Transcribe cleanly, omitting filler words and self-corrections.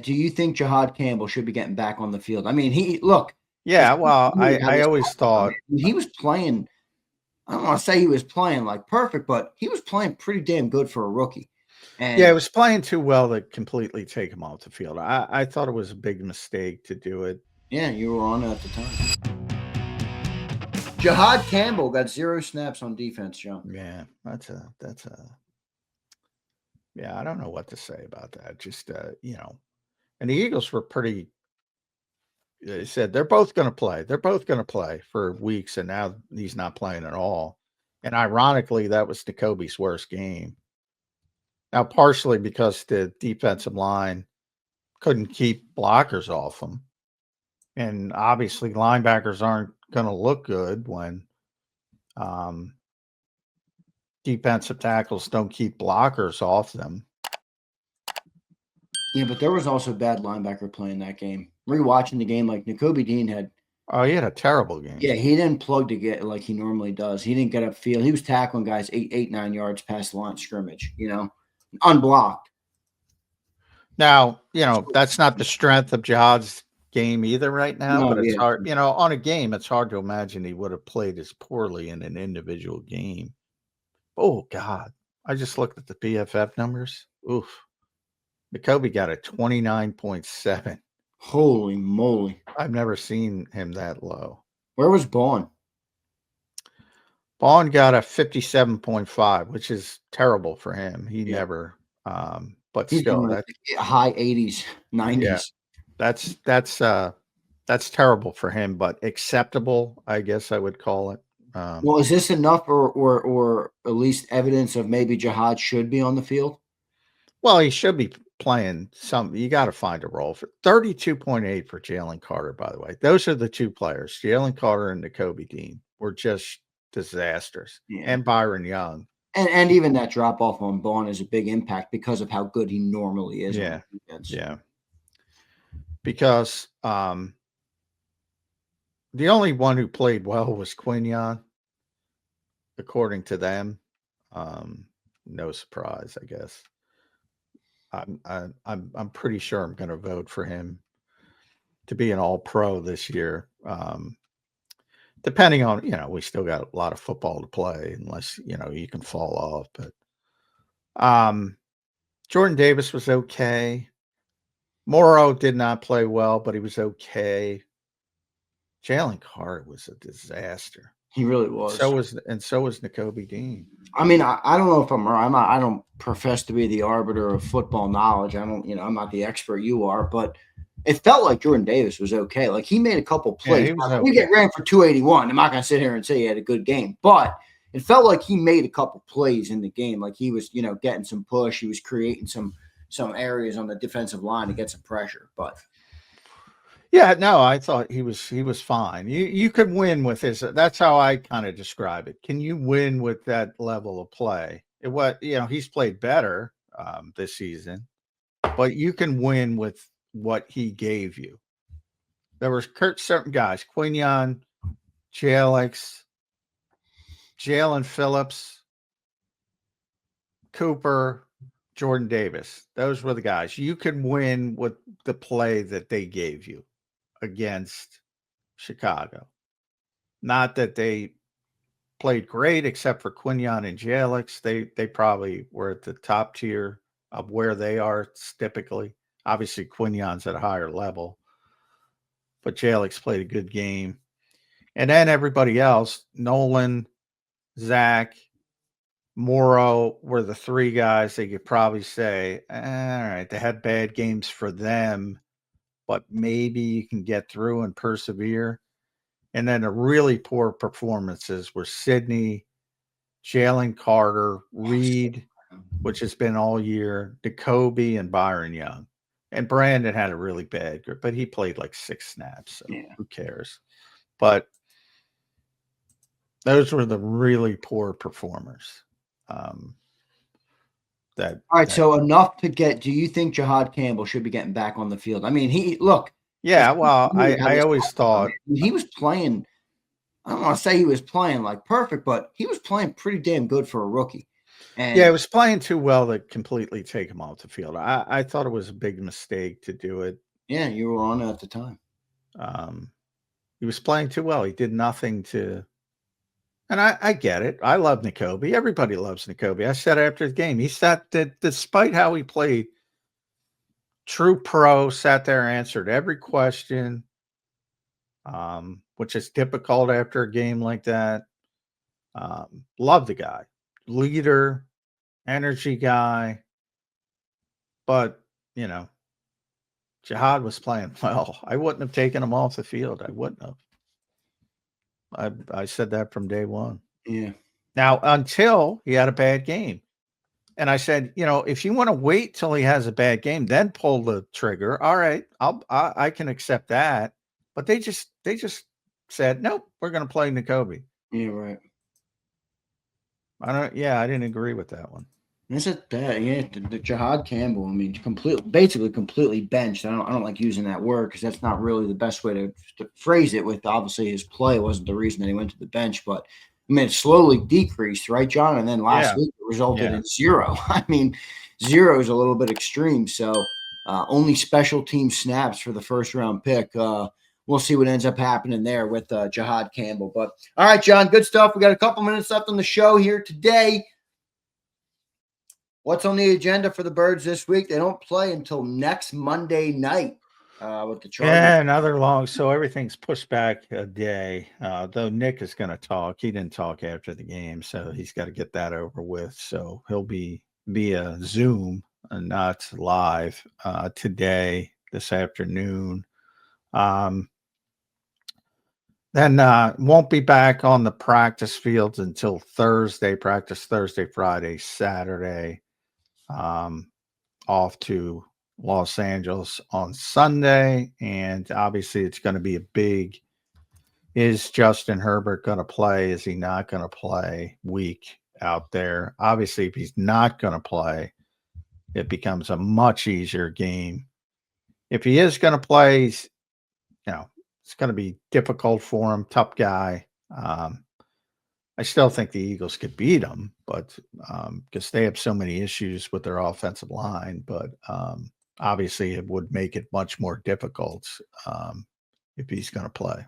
Do you think Jihaad Campbell should be getting back on the field? I mean, look. Yeah, well, I always thought he was playing. I don't want to say he was playing like perfect, but he was playing pretty damn good for a rookie. And yeah, it was playing too well to completely take him off the field. I thought it was a big mistake to do it. Yeah, you were on it at the time. Jihaad Campbell got 0 snaps on defense, John. Yeah, that's a yeah, I don't know what to say about that. Just and the Eagles were pretty. They said they're both going to play. They're both going to play for weeks, and now he's not playing at all. And ironically, that was Jacoby's worst game. Now, partially because the defensive line couldn't keep blockers off him, and obviously linebackers aren't going to look good when defensive tackles don't keep blockers off them. Yeah, but there was also bad linebacker play in that game. Rewatching the game, like Nakobe Dean had. Oh, he had a terrible game. Yeah, he didn't plug to get like he normally does. He didn't get upfield. He was tackling guys 9 yards past the line of scrimmage, unblocked. Now, that's not the strength of Jihaad's game either right now, but it's hard, on a game, it's hard to imagine he would have played as poorly in an individual game. Oh, God. I just looked at the PFF numbers. Oof. Nakobe got a 29.7. Holy moly. I've never seen him that low. Where was Bond? Bond got a 57.5, which is terrible for him. He never, but He's still, that's high 80s, 90s. Yeah, that's terrible for him, but acceptable, I guess I would call it. Well, is this enough or at least evidence of maybe Jihaad should be on the field? Well, he should be playing some. You got to find a role for 32.8 for Jalen Carter, by the way. Those are the two players. Jalen Carter and Nakobe Dean were just disasters. Yeah. And Byron Young. And even that drop off on Bond is a big impact because of how good he normally is. Yeah. Yeah. Because the only one who played well was Quinyon, according to them. No surprise, I guess. I'm pretty sure I'm going to vote for him to be an All-Pro this year. Depending on, we still got a lot of football to play, unless you can fall off. But Jordan Davis was okay. Morrow did not play well, but he was okay. Jalen Carter was a disaster. He really was. So was Nakobe Dean. I mean, I don't know if I'm right. I don't profess to be the arbiter of football knowledge. I'm not the expert you are, but it felt like Jordan Davis was okay. Like he made a couple plays. Yeah, we get ran for 281. I'm not going to sit here and say he had a good game, but it felt like he made a couple plays in the game. Like he was, getting some push. He was creating some areas on the defensive line to get some pressure, but. Yeah, no, I thought he was fine. You could win with his. That's how I kind of describe it. Can you win with that level of play? He's played better this season, but you can win with what he gave you. There were certain guys: Quinyon, Jalyx, Jalen Phillips, Cooper, Jordan Davis. Those were the guys. You can win with the play that they gave you against Chicago. Not that they played great, except for Quinyon and Jalyx. They probably were at the top tier of where they are typically. Obviously, Quinyon's at a higher level, but Jalyx played a good game. And then everybody else, Nolan, Zach, Morrow were the three guys that you could probably say, all right, they had bad games for them, but maybe you can get through and persevere. And then the really poor performances were Sidney, Jalen Carter, Reed, which has been all year, Nakobe, and Byron Young. And Brandon had a really bad group, but he played like 6 snaps, so who cares? But those were the really poor performers. All right, so enough to get. Do you think Jihaad Campbell should be getting back on the field? I mean, look. Yeah, well, I always thought he was playing. I don't want to say he was playing like perfect, but he was playing pretty damn good for a rookie. And Yeah, it was playing too well to completely take him off the field. I thought it was a big mistake to do it. yeah, you were on it at the time. He was playing too well. He did nothing to, and I get it. I love Nakobe. Everybody loves Nakobe. I said after the game, he sat that despite how he played, true pro, sat there, answered every question, which is difficult after a game like that. Love the guy, leader, energy guy, but Jihaad was playing well. I wouldn't have taken him off the field. I wouldn't have. I said that from day one. Yeah. Now, until he had a bad game. And I said, if you want to wait till he has a bad game, then pull the trigger. All right, I can accept that. But they just said, nope, we're going to play Nakobe. Yeah, right. I didn't agree with that one. This is bad. Yeah, the Jihaad Campbell. I mean, basically completely benched. I don't like using that word because that's not really the best way to phrase it. With obviously his play wasn't the reason that he went to the bench, but I mean, it slowly decreased, right, John? And then last week it resulted in 0. I mean, 0 is a little bit extreme. So only special team snaps for the first round pick. We'll see what ends up happening there with Jihaad Campbell. But all right, John, good stuff. We got a couple minutes left on the show here today. What's on the agenda for the Birds this week? They don't play until next Monday night with the Chargers. Yeah, another long. So everything's pushed back a day. Though Nick is going to talk. He didn't talk after the game, so he's got to get that over with. So he'll be via Zoom and not live today, this afternoon. Then won't be back on the practice fields until Thursday. Practice Thursday, Friday, Saturday. Off to Los Angeles on Sunday, and obviously it's going to be a big, is Justin Herbert going to play? Is he not going to play week out there? Obviously, if he's not going to play, it becomes a much easier game. If he is going to play, it's going to be difficult for him. Tough guy. I still think the Eagles could beat them, but because they have so many issues with their offensive line. But obviously, it would make it much more difficult if he's going to play.